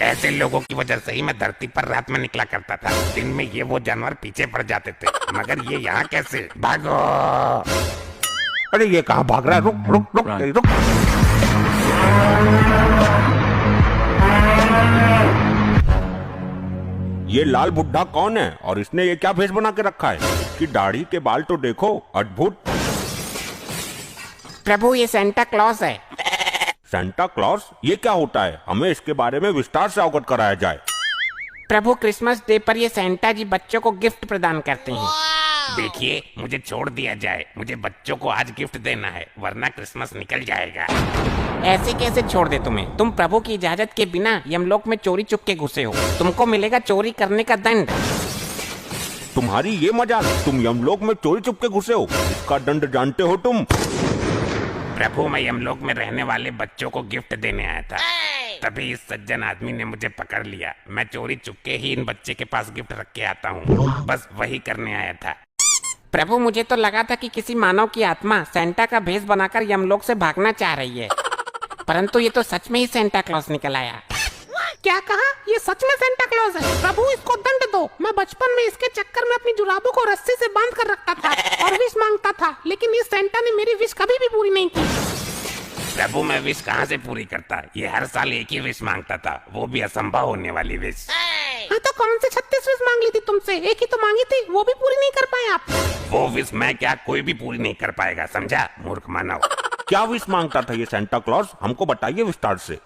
ऐसे लोगों की वजह से ही मैं धरती पर रात में निकला करता था। दिन में ये वो जानवर पीछे पड़ जाते थे, मगर ये यहाँ कैसे? भागो! अरे ये कहाँ भाग रहा है? रुक रुक रुक रुक। ये लाल बुड्ढा कौन है और इसने ये क्या भेष बना के रखा है? इसकी दाढ़ी के बाल तो देखो, अद्भुत। प्रभु ये सेंटा क्लॉज है। Santa Claus? ये क्या होता है? हमें इसके बारे में विस्तार से अवगत कराया जाए। प्रभु क्रिसमस डे पर ये सेंटा जी बच्चों को गिफ्ट प्रदान करते हैं। देखिए, मुझे छोड़ दिया जाए। मुझे बच्चों को आज गिफ्ट देना है, वरना क्रिसमस निकल जाएगा। ऐसे कैसे छोड़ दे तुम्हें? तुम प्रभु की इजाजत के बिना यमलोक में चोरी चुप के घुसे हो। तुमको मिलेगा चोरी करने का दंड। तुम्हारी ये मजाल, तुम यमलोक में चोरी चुप के घुसे हो। इसका दंड जानते हो तुम? प्रभु, मैं यमलोक में रहने वाले बच्चों को गिफ्ट देने आया था, तभी इस सज्जन आदमी ने मुझे पकड़ लिया। मैं चोरी चुपके ही इन बच्चे के पास गिफ्ट रख के आता हूँ, बस वही करने आया था। प्रभु मुझे तो लगा था कि किसी मानव की आत्मा सेंटा का भेष बनाकर यमलोक से भागना चाह रही है, परंतु ये तो सच में ही सेंटा क्लॉज निकल आया। क्या कहा? ये सच में सेंटा क्लॉज है? प्रभु इसको दंड दो। मैं बचपन में इसके चक्कर में अपनी जुराबों को रस्सी से बांध कर रखता था और विश मांगता था, लेकिन इस सेंटा ने मेरी विश कभी भी पूरी नहीं की। प्रभु, मैं विश कहाँ से पूरी करता? ये हर साल एक ही विश मांगता था, वो भी असंभव होने वाली विश। हाँ तो कौन से 36 विश मांग ली थी तुमसे? एक ही तो मांगी थी, वो भी पूरी नहीं कर पाए आप। वो विश मैं क्या, कोई भी पूरी नहीं कर पाएगा, समझा मूर्ख मानव। क्या विश मांगता था ये सेंटा क्लॉज? हमको बताइए विस्तार से।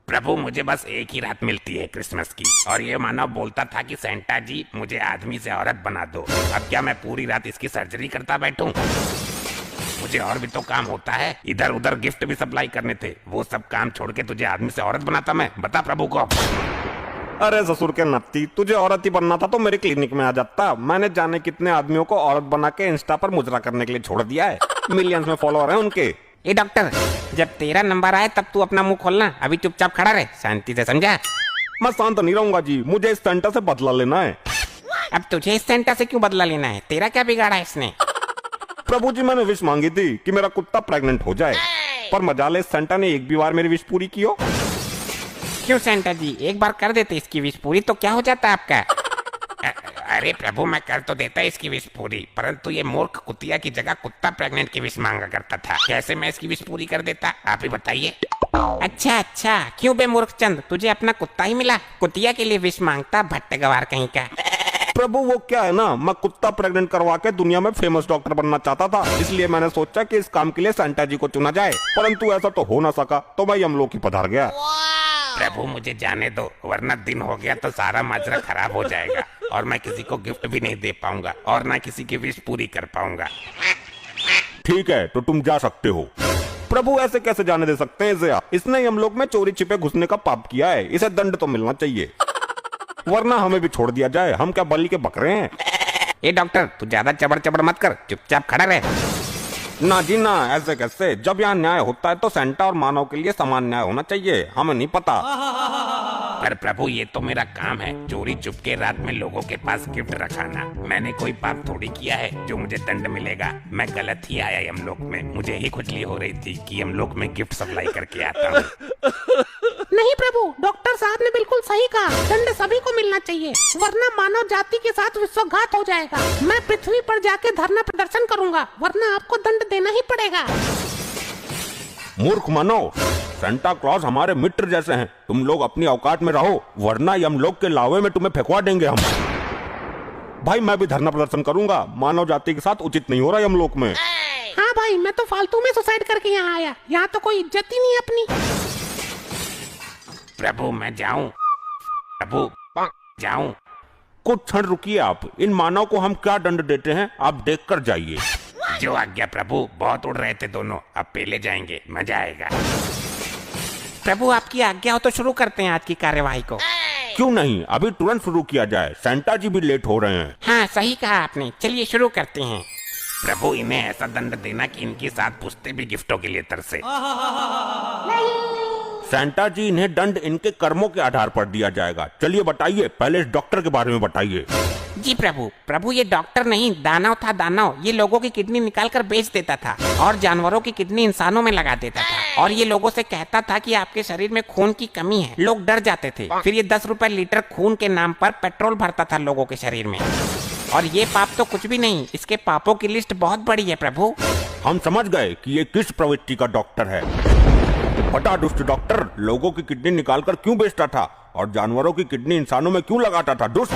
प्रभु, मुझे बस एक ही रात मिलती है क्रिसमस की, और ये मानव बोलता था कि सेंटा जी मुझे आदमी से औरत बना दो। अब क्या मैं पूरी रात इसकी सर्जरी करता बैठूं? मुझे और भी तो काम होता है, इधर उधर गिफ्ट भी सप्लाई करने थे। वो सब काम छोड़ के तुझे आदमी से औरत बनाता मैं? बता प्रभु को। अरे ससुर के नत्ती, तुझे औरत ही बनना था तो मेरे क्लिनिक में आ जाता। मैंने जाने कितने आदमियों को औरत बना के इंस्टा पर मुजरा करने के लिए छोड़ दिया है। मिलियंस में फॉलोअर हैं उनके। ए डॉक्टर, जब तेरा नंबर आए तब तू अपना मुंह खोलना, अभी चुपचाप खड़ा रहे शांति से, समझा? मैं शांत नहीं रहूंगा जी, मुझे इस सेंटा से बदला लेना है। अब तुझे इस सेंटा से क्यों बदला लेना है? तेरा क्या बिगाड़ा है इसने? प्रभु जी, मैंने विश मांगी थी कि मेरा कुत्ता प्रेग्नेंट हो जाए, पर मजाले इस सेंटा ने एक भी बार मेरी विश पूरी की हो। क्यों सेंटा जी, एक बार कर देते इसकी विश पूरी तो क्या हो जाता आपका? अरे प्रभु, मैं कर तो देता इसकी विश पूरी, परंतु ये मूर्ख कुतिया की जगह कुत्ता प्रेग्नेंट की विश मांगा करता था। कैसे मैं इसकी विश पूरी कर देता, आप ही बताइए। अच्छा अच्छा, क्यों बे मूर्ख चंद, तुझे अपना कुत्ता ही मिला, कुतिया के लिए विश मांगता, भट्ट गवार कहीं का। प्रभु वो क्या है ना, मैं कुत्ता प्रेग्नेंट करवा के दुनिया में फेमस डॉक्टर बनना चाहता था, इसलिए मैंने सोचा कि इस काम के लिए सेंटा जी को चुना जाए, परंतु ऐसा तो हो ना सका, तो मैं यमलोक ही पधार गया। प्रभु मुझे जाने दो, वरना दिन हो गया तो सारा माजरा खराब हो जाएगा, और मैं किसी को गिफ्ट भी नहीं दे पाऊंगा, और ना किसी की विश पूरी कर पाऊंगा। ठीक है, तो तुम जा सकते हो। प्रभु ऐसे कैसे जाने दे सकते हैं इसे? इसने यमलोक में चोरी छिपे घुसने का पाप किया है, इसे दंड तो मिलना चाहिए, वरना हमें भी छोड़ दिया जाए। हम क्या बलि के बकरे हैं? ए डॉक्टर, तू ज्यादा चबड़ चबड़ मत कर, चुपचाप खड़ा रहे। ना जी ना, ऐसे कैसे? जब यहाँ न्याय होता है तो सेंटा और मानव के लिए समान न्याय होना चाहिए। हमें नहीं पता। पर प्रभु, ये तो मेरा काम है, चोरी चुपके रात में लोगों के पास गिफ्ट रखाना। मैंने कोई पाप थोड़ी किया है जो मुझे दंड मिलेगा। मैं गलत ही आया यमलोक में, मुझे ही खुजली हो रही थी कि यमलोक में गिफ्ट सप्लाई करके आता हूँ। नहीं प्रभु, डॉक्टर साहब ने बिल्कुल सही कहा, दंड सभी को मिलना चाहिए, वरना मानव जाति के साथ विश्वघात हो जाएगा। मैं पृथ्वी पर जाके धरना प्रदर्शन करूंगा, वरना आपको दंड देना ही पड़ेगा। मूर्ख मानव, सेंटा क्लॉज हमारे मित्र जैसे हैं, तुम लोग अपनी औकात में रहो, वरना यमलोक के लावे में तुम्हें फेंकवा देंगे हम। भाई मैं भी धरना प्रदर्शन करूंगा, मानव जाति के साथ उचित नहीं हो रहा यमलोक में। हाँ भाई, मैं तो फालतू में सुसाइड करके यहाँ आया, यहाँ तो कोई इज्जत ही नहीं है अपनी। प्रभु मैं जाऊं? प्रभु जाऊं? कुछ क्षण रुकिए आप, इन मानव को हम क्या दंड देते हैं आप देख कर जाइए। जो आज्ञा प्रभु, बहुत उड़ रहे थे दोनों, अब पहले जाएंगे, मजा आएगा। प्रभु आपकी आज्ञा हो तो शुरू करते हैं आज की कार्यवाही को। क्यों नहीं, अभी तुरंत शुरू किया जाए, सेंटा जी भी लेट हो रहे हैं। हाँ सही कहा आपने, चलिए शुरू करते हैं। प्रभु इन्हें ऐसा दंड देना कि इनके साथ पुश्ते भी गिफ्टों के लिए तरसे। सेंटा जी, इन्हें दंड इनके कर्मों के आधार पर दिया जाएगा। चलिए बताइए, पहले इस डॉक्टर के बारे में बताइए। जी प्रभु ये डॉक्टर नहीं दानव था, दानव। ये लोगों की किडनी निकाल कर बेच देता था और जानवरों की किडनी इंसानों में लगा देता था और ये लोगों से कहता था कि आपके शरीर में खून की कमी है। लोग डर जाते थे। फिर ये 10 रुपए लीटर खून के नाम पर पेट्रोल भरता था लोगों के शरीर में। और ये पाप तो कुछ भी नहीं, इसके पापों की लिस्ट बहुत बड़ी है प्रभु। हम समझ गए कि ये किस प्रवृत्ति का डॉक्टर है। बता दुष्ट डॉक्टर, लोगों की किडनी निकालकर क्यों बेचता था और जानवरों की किडनी इंसानों में क्यों लगाता था? दुष्ट।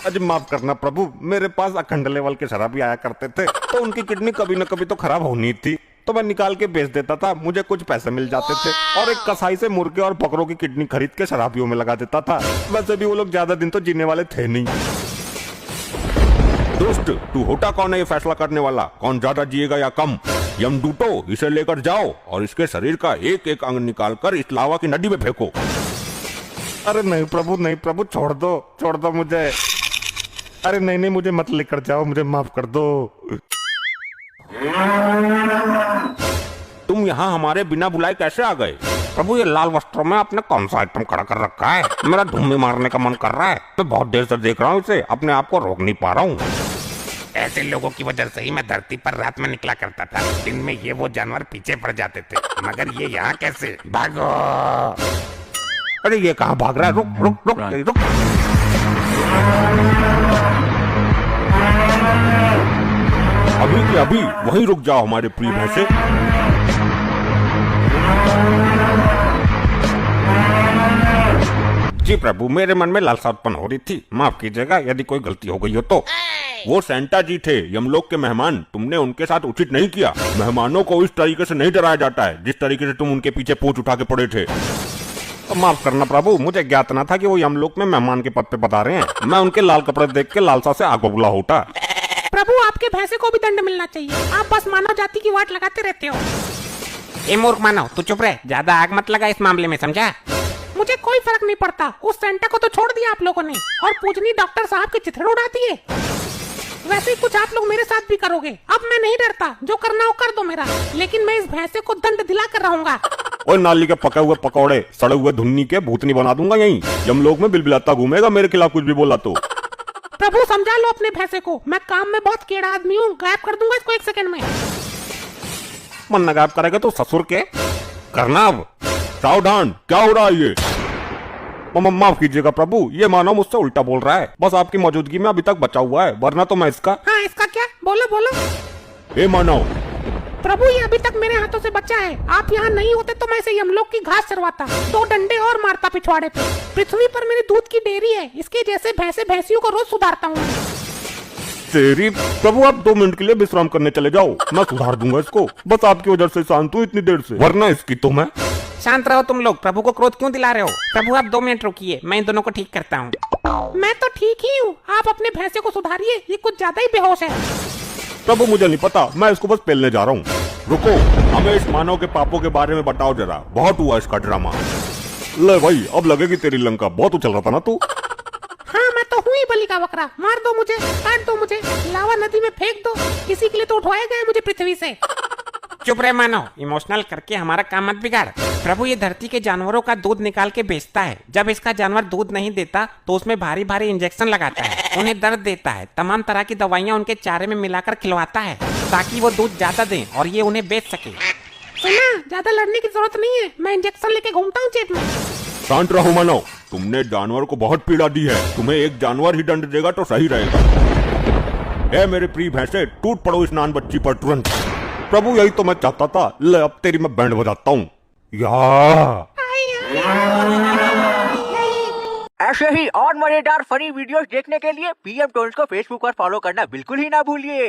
अजी माफ करना प्रभु, मेरे पास अखंड लेवल के शराबी आया करते थे, तो उनकी किडनी कभी न कभी तो खराब होनी थी, तो मैं निकाल के बेच देता था। मुझे कुछ पैसे मिल जाते थे और एक कसाई से मुर्गे और बकरों की किडनी खरीद के शराबियों में लगा देता था। वैसे भी वो लोग ज्यादा दिन तो जीने वाले थे नहीं। दोस्त, तू होता कौन है ये फैसला करने वाला, कौन ज्यादा जिएगा या कम? यमदूतो, इसे लेकर जाओ और इसके शरीर का एक एक अंग निकालकर इस लावा की नदी में फेंको। अरे नहीं प्रभु, छोड़ दो मुझे। अरे नहीं, मुझे मत लेकर जाओ, मुझे माफ कर दो। तुम यहाँ हमारे बिना बुलाए कैसे आ गए? प्रभु, ये लाल वस्त्रों में आपने कौन सा आइटम खड़ा कर रखा है? मेरा धूम मारने का मन कर रहा है। मैं बहुत देर से देख रहा हूँ इसे, अपने आप को रोक नहीं पा रहा हूँ। ऐसे लोगों की वजह से ही मैं धरती पर रात में निकला करता था। दिन में ये वो जानवर पीछे पड़ जाते थे, मगर ये यहाँ कैसे? भागो! अरे ये कहाँ भाग रहा है? रुक। अभी के अभी वहीं रुक जाओ हमारे प्रिय भैंसे। जी प्रभु, मेरे मन में लालसा उत्पन्न हो रही थी, माफ कीजिएगा यदि कोई गलती हो गई हो तो। वो सेंटा जी थे, यमलोक के मेहमान। तुमने उनके साथ उचित नहीं किया। मेहमानों को इस तरीके से नहीं डराया जाता है जिस तरीके से तुम उनके पीछे पूंछ उठा के पड़े थे। तो माफ करना प्रभु, मुझे ज्ञात न था कि वो यमलोक में मेहमान के पद पे बता रहे हैं। मैं उनके लाल कपड़े देख के लालसा से आग बबूला होता। प्रभु, आपके भैंसे को भी दंड मिलना चाहिए। आप बस मानव जाति की वाट लगाते रहते हो। ए मूर्ख मानव, तू चुप रह, ज्यादा आग मत लगा इस मामले में, समझा? मुझे कोई फर्क नहीं पड़ता। उस सेंटा को तो छोड़ दिया आप लोगों ने और पूजनी डॉक्टर साहब के चिथड़े उड़ा दिए। वैसे ही कुछ आप लोग मेरे साथ भी करोगे। अब मैं नहीं डरता, जो करना हो कर दो मेरा, लेकिन मैं इस भैंसे को दंड दिला कर रहूंगा। और नाली के पके हुए पकौड़े, सड़े हुए धुन्नी के भूतनी बना दूंगा यहीं। यमलोक में बिलबिलाता घूमेगा मेरे खिलाफ कुछ भी बोला तो। प्रभु समझा लो अपने भैंसे को, मैं काम में बहुत कीड़ा आदमी हूँ। गायब कर दूंगा इसको 1 सेकंड में। मन गायब करेगा तो ससुर के करना। अब सावधान, क्या हो रहा है ये? माफ कीजिएगा प्रभु, ये मानव मुझसे उल्टा बोल रहा है। बस आपकी मौजूदगी में अभी तक बचा हुआ है, वरना तो मैं इसका। हाँ, इसका क्या? बोलो। ए मानव। प्रभु, ये अभी तक मेरे हाथों से बचा है। आप यहाँ नहीं होते तो मैं इसे यमलोक की घास चरवाता, 2 डंडे और मारता पिछवाड़े पे। पृथ्वी पर मेरी दूध की डेयरी है, इसके जैसे भैंसे भैंसियों को रोज सुधारता हूँ। तेरी प्रभु, आप 2 मिनट के लिए विश्राम करने चले जाओ, मैं सुधार दूंगा इसको। बस आपकी वजह से शांत हूँ इतनी देर से, वरना इसकी तो मैं। शांत रहो तुम लोग, प्रभु को क्रोध क्यों दिला रहे हो? प्रभु आप 2 मिनट रुकिए, मैं इन दोनों को ठीक करता हूँ। मैं तो ठीक ही हूँ, आप अपने भैंसे को सुधारिए, ये कुछ ज्यादा ही बेहोश है। प्रभु मुझे नहीं पता, मैं इसको बस पेलने जा रहा हूँ। रुको, हमें इस मानव के पापों के बारे में बताओ जरा। बहुत हुआ इसका ड्रामा। ले भाई, अब लगेगी तेरी लंका। बहुत उछल रहा था ना तू। हाँ, मैं तो हूँ ही बलि का बकरा। मार दो मुझे, काट दो मुझे, लावा नदी में फेंक दो। किसी के लिए तो उठवाया गया मुझे पृथ्वी से। चुप रहे मानव, इमोशनल करके हमारा काम मत बिगाड़। प्रभु ये धरती के जानवरों का दूध निकाल के बेचता है। जब इसका जानवर दूध नहीं देता तो उसमें भारी भारी इंजेक्शन लगाता है, उन्हें दर्द देता है, तमाम तरह की दवाइयाँ उनके चारे में मिलाकर खिलवाता है ताकि वो दूध ज्यादा दें और ये उन्हें बेच सके। सुना, ज्यादा लड़ने की जरूरत नहीं है, मैं इंजेक्शन लेके घूमता हूँ जेब में। शांत रहो मानव, तुमने जानवर को बहुत पीड़ा दी है। तुम्हें एक जानवर ही दंड देगा तो सही रहेगा। ए मेरे प्रिय भैंसे, टूट पड़ो इस नान बच्ची पर तुरंत। प्रभु यही तो मैं चाहता था। ले अब तेरी मैं बैंड बजाता हूँ। ऐसे ही और मजेदार फनी वीडियोस देखने के लिए PM टोन्स को फेसबुक पर फॉलो करना बिल्कुल ही ना भूलिए।